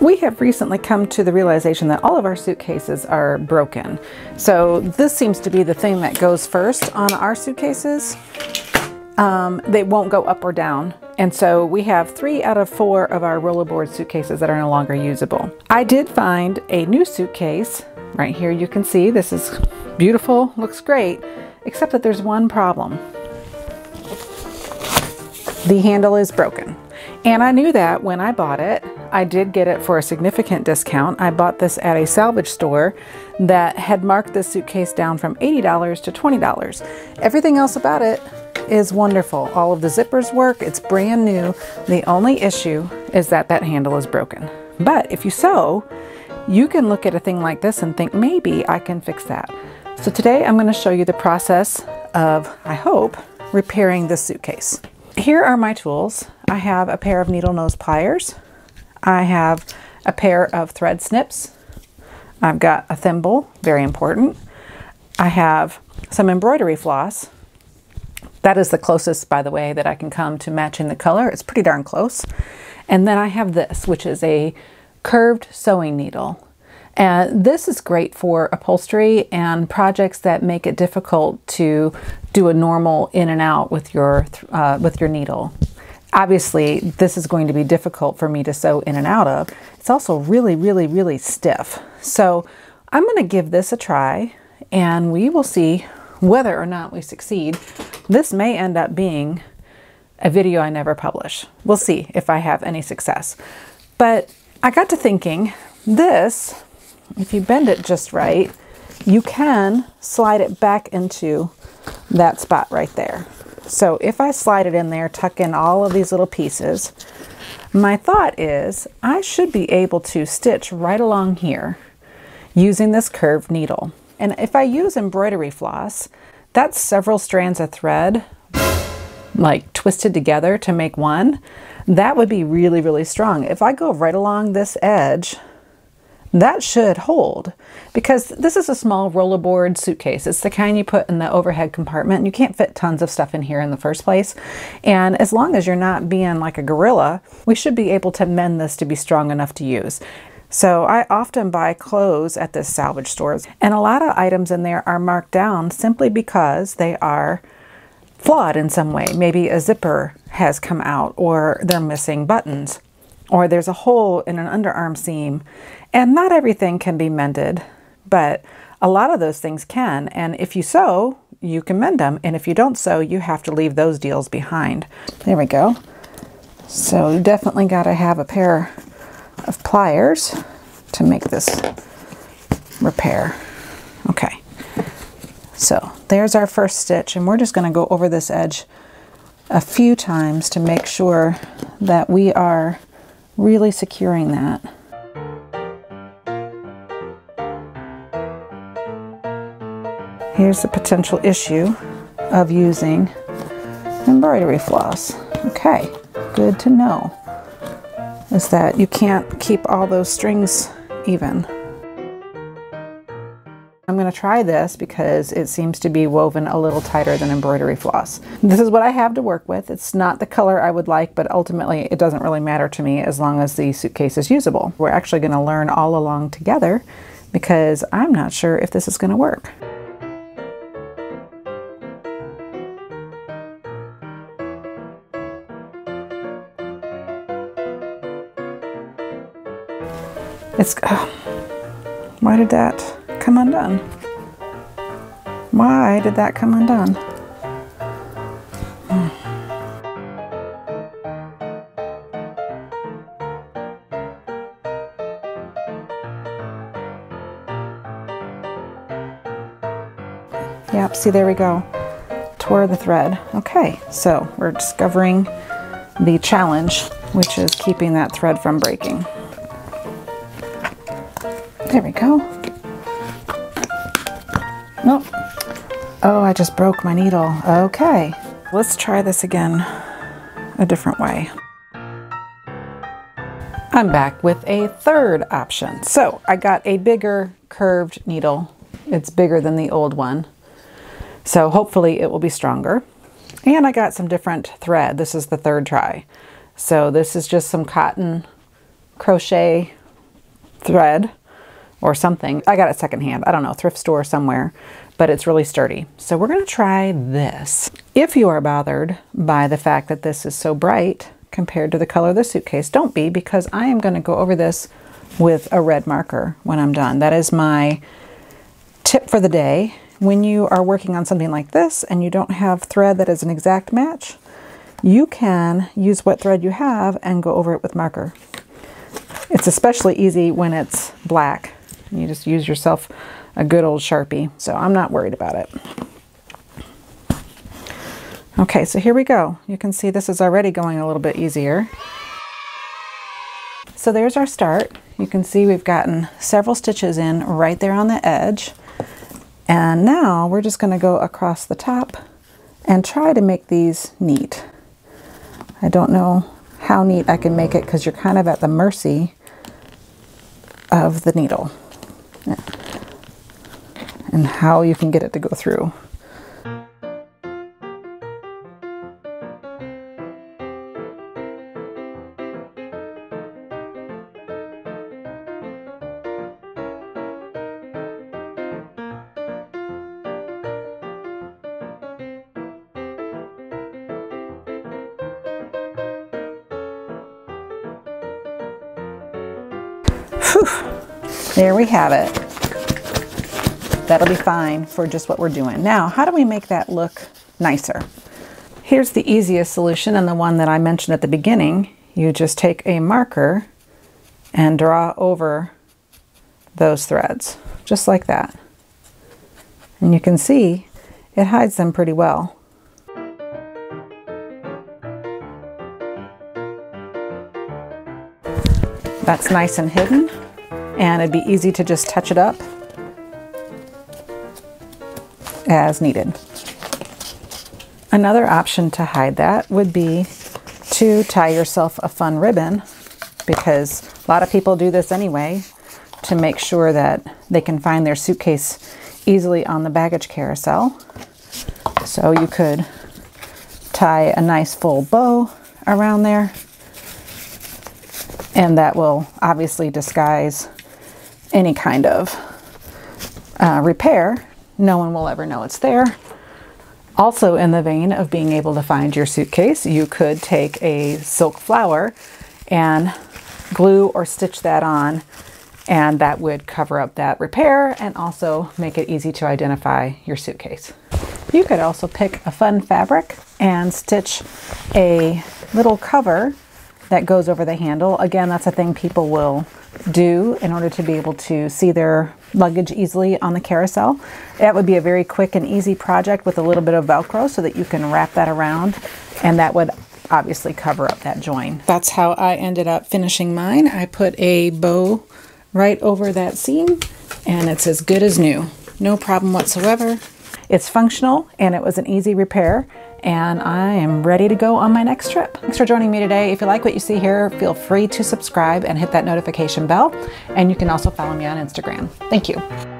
We have recently come to the realization that all of our suitcases are broken. So this seems to be the thing that goes first on our suitcases. They won't go up or down. And so we have 3 out of 4 of our rollerboard suitcases that are no longer usable. I did find a new suitcase. Right here you can see this is beautiful, looks great, except that there's one problem. The handle is broken. And I knew that when I bought it. I did get it for a significant discount. I bought this at a salvage store that had marked this suitcase down from $80 to $20. Everything else about it is wonderful. All of the zippers work. It's brand new. The only issue is that that handle is broken. But if you sew, you can look at a thing like this and think, maybe I can fix that. So today I'm going to show you the process of, I hope, repairing this suitcase. Here are my tools. I have a pair of needle nose pliers. I have a pair of thread snips. I've got a thimble, very important. I have some embroidery floss. That is the closest, by the way, that I can come to matching the color. It's pretty darn close. And then I have this, which is a curved sewing needle. And this is great for upholstery and projects that make it difficult to do a normal in and out with your needle. Obviously, this is going to be difficult for me to sew in and out of. It's also really, really, really stiff. So I'm going to give this a try and we will see whether or not we succeed. This may end up being a video I never publish. We'll see if I have any success. But I got to thinking, this, if you bend it just right, you can slide it back into that spot right there. So if I slide it in there, tuck in all of these little pieces, my thought is I should be able to stitch right along here using this curved needle. And if I use embroidery floss, that's several strands of thread like twisted together to make one. That would be really, really strong. If I go right along this edge, that should hold, because this is a small rollerboard suitcase. It's the kind you put in the overhead compartment, and you can't fit tons of stuff in here in the first place. And as long as you're not being like a gorilla, we should be able to mend this to be strong enough to use. So I often buy clothes at this salvage store, and a lot of items in there are marked down simply because they are flawed in some way. Maybe a zipper has come out, or they're missing buttons, or there's a hole in an underarm seam. And not everything can be mended, but a lot of those things can. And if you sew, you can mend them. And if you don't sew, you have to leave those deals behind. There we go. So you definitely got to have a pair of pliers to make this repair. Okay. So there's our first stitch, and we're just going to go over this edge a few times to make sure that we are really securing that. Here's the potential issue of using embroidery floss. Okay, good to know, is that you can't keep all those strings even. I'm going to try this because it seems to be woven a little tighter than embroidery floss. This is what I have to work with. It's not the color I would like, but ultimately it doesn't really matter to me as long as the suitcase is usable. We're actually going to learn all along together because I'm not sure if this is going to work. Why did that come undone? Why did that come undone? Yep, see, there we go. Tore the thread. Okay, so we're discovering the challenge, which is keeping that thread from breaking. There we go. Nope. Oh, I just broke my needle. Okay, let's try this again a different way. I'm back with a third option. So I got a bigger curved needle. It's bigger than the old one. So hopefully it will be stronger. And I got some different thread. This is the third try. So this is just some cotton crochet thread or something. I got it secondhand. I don't know, thrift store somewhere, but it's really sturdy. So we're gonna try this. If you are bothered by the fact that this is so bright compared to the color of the suitcase, don't be, because I am gonna go over this with a red marker when I'm done. That is my tip for the day. When you are working on something like this and you don't have thread that is an exact match, you can use what thread you have and go over it with marker. It's especially easy when it's black. You just use yourself a good old Sharpie. So I'm not worried about it. Okay, so here we go. You can see this is already going a little bit easier. So there's our start. You can see we've gotten several stitches in right there on the edge. And now we're just going to go across the top and try to make these neat. I don't know how neat I can make it because you're kind of at the mercy of the needle and how you can get it to go through. Whew. There we have it. That'll be fine for just what we're doing. Now, how do we make that look nicer? Here's the easiest solution, and the one that I mentioned at the beginning. You just take a marker and draw over those threads, just like that. And you can see it hides them pretty well. That's nice and hidden, and it'd be easy to just touch it up as needed. Another option to hide that would be to tie yourself a fun ribbon, because a lot of people do this anyway to make sure that they can find their suitcase easily on the baggage carousel. So you could tie a nice full bow around there, and that will obviously disguise any kind of repair. No one will ever know it's there. Also, in the vein of being able to find your suitcase, you could take a silk flower and glue or stitch that on, and that would cover up that repair and also make it easy to identify your suitcase. You could also pick a fun fabric and stitch a little cover that goes over the handle. Again, that's a thing people will do in order to be able to see their luggage easily on the carousel. That would be a very quick and easy project with a little bit of Velcro so that you can wrap that around, and that would obviously cover up that join. That's how I ended up finishing mine. I put a bow right over that seam, and it's as good as new. No problem whatsoever. It's functional, and it was an easy repair, and I am ready to go on my next trip. Thanks for joining me today. If you like what you see here, feel free to subscribe and hit that notification bell. And you can also follow me on Instagram. Thank you.